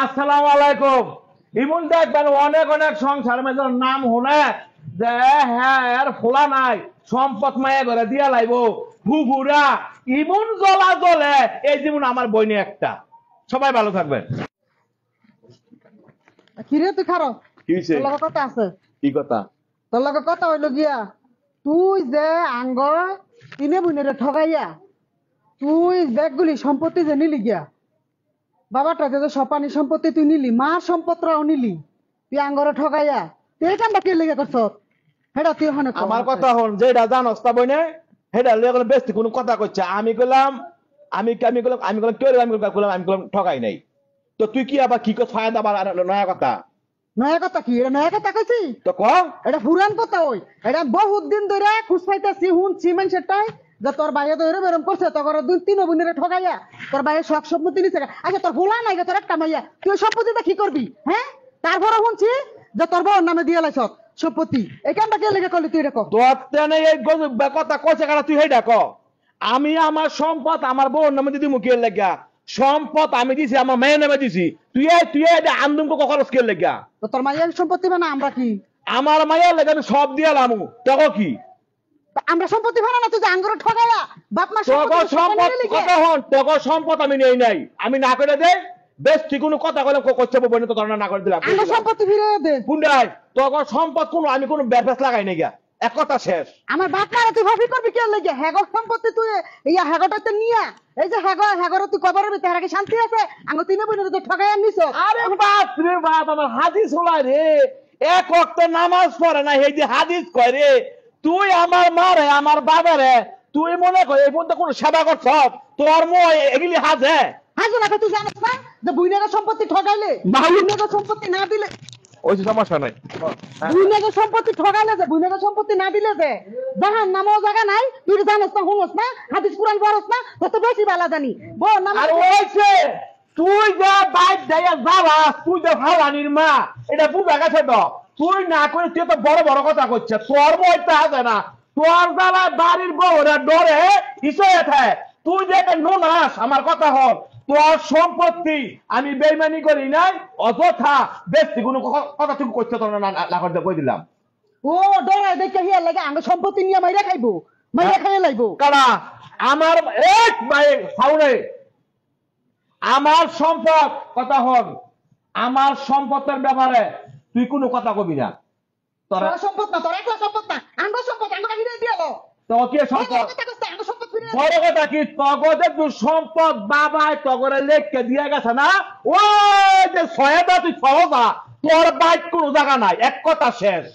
আসসালামু আলাইকুম। ইমন দেখবেন অনেক অনেক সংসার মেজর নাম শুনে যে হ্যাঁ এর ফোলা নাই সম্পদ মায়া করে দিয়া লাইব ফুফুরা ইমন জ্বলা জ্বলে এই যেমন আমার বইনি একটা। সবাই ভালো থাকবেন। কিরে তুই খারো কি হইছে? তোর লগে কথা আছে। কি কথা? তোর লগে কথা হইল গিয়া তুই যে আঙ্গ তিনে বোনেরে ঠগাইয়া তুই ব্যাগগুলি সম্পত্তি যে নিলি গিয়া বাবাটা যে সপানি সম্পত্তি তুই নিলি মা সম্পত্তিও নিলি তুই আঙ্গরে ঠগাইয়া তুই এই কামটা কে লেগে করছ হেডা তুই হনে আমার কথা হন যেটা জানোস তা বইনে হেডা লেগে বেশি কোনো কথা কইছে আমি কইলাম আমি ঠগাই নাই। তো তুই কি আবার কি কথা ফায়দা আবার নয়া কথা? নয়া কথা কি এটা নয়া কথা কইছি তো ক এটা পুরান কথা ওই এটা বহুত দিন ধরে খুশ পাইতাছি শুনছি মানুষটাই যে তোর বাইরে তো এরম এরম করছে তোর দুই তিন বোনের ঠগাইয়া তোর বাইরে সব সম্পত্তি নিছে। আচ্ছা তোর ভোলা নাই তোর একটা মাইয়া তুই সম্পত্তিটা কি করবি? হ্যাঁ তারপরে শুনছি যে তোর বউর নামে দিয়ে লাইছ সম্পত্তি এই কামটা কে লেগে করলি তুই রেখো তোর তেনে এই কথা কইছে কারা তুই হেডা ক। আমি আমার সম্পদ আমার বউর নামে দিদি মুখে লেগা সম্পদ আমি দিছি আমার মেয়ের নামে দিছি তুই আন্দুমকে কখনো স্কেল লেগা তো তোর মাইয়ার সম্পত্তি মানে আমরা কি আমার মায়ের লেগে আমি সব দিয়ে লামু তখন কি আমরা সম্পত্তি ভাড়া না তুই যে আঙ্গুর ঠগাইয়া বাপ মা সম্পদ কথা হন তখন সম্পদ আমি নেই নাই আমি না করে দে বেশ ঠিক কোনো কথা কইলাম করছে বই তো না করে দিলাম আমরা সম্পত্তি ফিরে দে বুন্ডাই তখন সম্পদ কোনো আমি কোনো ব্যাপার লাগাই নাই গা এক কথা শেষ। আমার বাপ মারা তুই ভাবি করবি কে লেগে হেগর সম্পত্তি তুই ইয়া হেগরটাতে নিয়া এই যে হেগর তুই কবরের ভিতরে কি শান্তি আছে আঙ্গ তিনে বোনের তো ঠগাইয়া নিছ। আরে বাপ রে বাপ আমার হাদিস হলাই রে এক ওয়াক্ত নামাজ পড়ে না এই যে হাদিস কয় রে তুই আমার মারে আমার বাবারে তুই মনে কর এই পর্যন্ত কোনো সেবা করছ তোর মই এগুলি হাজে হাজে না তুই জানিস না যে বুইনাগা সম্পত্তি ঠগাইলে বুইনাগা সম্পত্তি না দিলে ওই সমস্যা নাই বুইনাগা সম্পত্তি ঠগাইলে যে বুইনাগা সম্পত্তি না দিলে যে জাহান নামও জায়গা নাই তুই জানিস না শুনস না হাদিস কুরআন পড়স না তত বেশি ভালো জানি বল নাম আর ওইছে তুই যে বাইক দেয়া যাবাস তুই যে ফালানির মা এটা বুঝা গেছে তো তুই না করে তুই তো বড় বড় কথা করছে তোর বইতে আছে না তোর দ্বারা বাড়ির বউরা ডরে ইসয়ে থাকে তুই যে একটা নোনাস আমার কথা হল তোর সম্পত্তি আমি বেইমানি করি নাই অযথা বেশি কোনো কথা তুই করছে তোর না করতে কই দিলাম। ও ডরে দেখে হিয়া লাগে আঙ্গ সম্পত্তি নিয়ে মাইরা খাইবো মাইরা খাইয়া লাইবো কারা আমার এক ভাই সাউরে আমার সম্পদ কথা হল আমার সম্পদের ব্যাপারে তুই কোনো কথা কবি না। তোর সম্পদ না তোর একলা সম্পদ না আঙ্গ সম্পদ আঙ্গ ফিরে দিয়ালো তো কি সম্পদ আঙ্গ সম্পদ ফিরে বড় কথা কি তগদে তুই সম্পদ বাবাই তগরে লেখকে দিয়া গেছে না ওই যে সহায়তা তুই সহজা তোর বাইক কোনো জায়গা নাই এক কথা শেষ।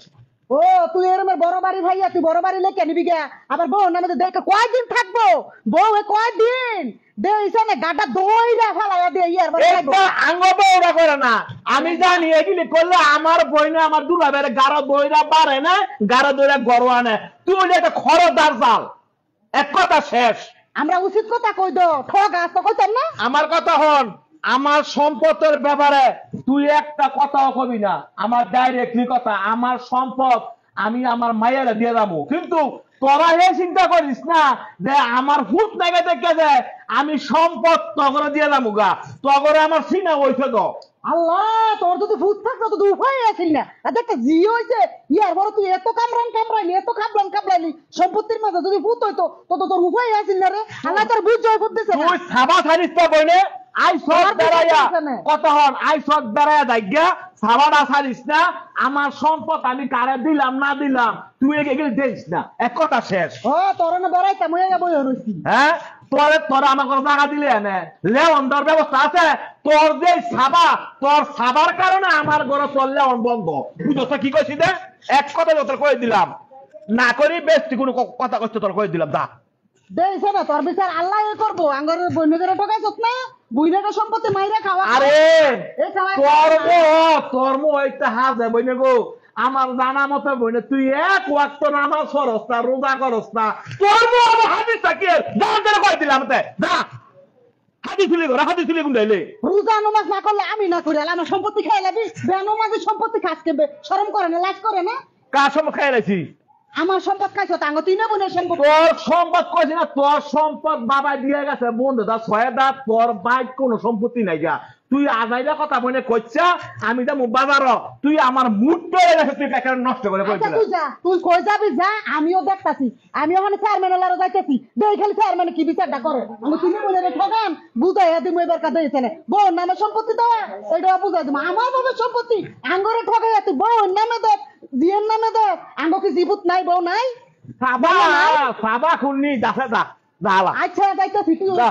ও তুই এরমের বড় বাড়ি ভাইয়া তুই বড় বাড়ি লেখে নিবি গা আবার বউ নামে দেখে কয়দিন থাকবো বউ কয়দিন দেইছে না গাটা দইরা ফেলাইয়া দে ইয়ার একটা আঙ্গ বউরা করে না আমি জানি এগুলি করলে আমার বইনে আমার দুলাবের গাড়ো দইরা বাড়ে না গাড়ো দইরা গরু আনে তুই একটা খরচদার জাল এক কথা শেষ। আমরা উচিত কথা কই দো ঠক আস তো কইতাম না আমার কথা হন আমার সম্পদের ব্যাপারে তুই একটা কথাও কবি না আমার ডাইরেক্টলি কথা আমার সম্পদ আমি আমার মায়েরা দিয়ে যাবো কিন্তু তোরা এই চিন্তা করিস না যে আমার ফুট নাগে দেখে যে আমি সম্পদ তগরে দিয়ে যাবো গা তগরে আমার সিনা হইছে তো আল্লাহ তোর যদি ভূত থাকতো তো উপায় আছিল না আর একটা জি হইছে ইয়ার বড় তুই এত কামরাইলি এত কামরাইলি সম্পত্তির মাঝে যদি ভূত হইতো তো তোর উপায় আছিল না রে আল্লাহ তোর ভূত জয় করতেছে না তুই সাবা ছাড়িস না বইনে আই সব বেড়াইয়া কথা হন আই সব বেড়াইয়া যাইগা সাবাটা ছাড়িস না আমার সম্পদ আমি কারে দিলাম না দিলাম তুই এগুলি দিস না এক কথা শেষ। ও তোর না বেড়াইতাম হইয়া বই হইছি হ্যাঁ তোরা আমার কোনো টাকা দিলে এনে লেওন দেওয়ার ব্যবস্থা আছে তোর যে সাবা তোর সাবার কারণে আমার ঘরে তোর লেওন বন্ধ বুঝছ কি কইছি দে এক কথা তোর কয়ে দিলাম না করি বেশ কোনো কথা কইছে তোর কয়ে দিলাম দা দেইছে না তোর বিচার আল্লাহ করবো আঙ্গর বইনেদের ঠকাইছত না বুইনাকে সম্পত্তি মাইরা খাওয়া আরে তোর মো একটা হাজে বইনে গো আমার জানা মতো বইনে তুই এক ওয়াক্ত নামাজ পড়স না রোজা করস না তোর মো আমি হাদিস থাকি দাঁড় কয়ে দিলাম দা হাদিস তুলি গুন্ডাইলে রোজা নামাজ না করলে আমি না করি আমার সম্পত্তি খাই লাগি বেনামাজি সম্পত্তি খাস কেবে শরম করে না লাজ করে না কার সম্পদ খাই লাইছি আমার সম্পদ খাইছো তাঙ্গ তিন বোনের সম্পদ তোর সম্পদ কইছি না তোর সম্পদ বাবা দিয়ে গেছে বন্ধু দা ছয় দা তোর বাইক কোনো সম্পত্তি নাই গা তুই আজাইরা কথা মনে কইছা আমি যা বাজার তুই আমার মুড ধরে গেছে তুই একেবারে নষ্ট করে আচ্ছা কইছিস তুই যা, তুই কই যাবি যা, আমিও দেখতাছি। আমি ওখানে চেয়ারম্যানের লারে যাইতেছি, দেই খালি চেয়ারম্যানে কি বিচারটা করে। আমি তুমি বলে ঠকান বুঝাইয়া দিমু এবার কাছে এখানে বউর নামে সম্পত্তি দেওয়া এটা বুঝাই দিমু। আমার ভাবে সম্পত্তি আঙ্গরে ঠকাইয়া তুই বউর নামে দে, জিয়ের নামে দে। আঙ্গ কি জীবুত নাই, বউ নাই? সাবা সাবা খুলনি দাসা দা দালা আচ্ছা যাইতেছি তুই যা।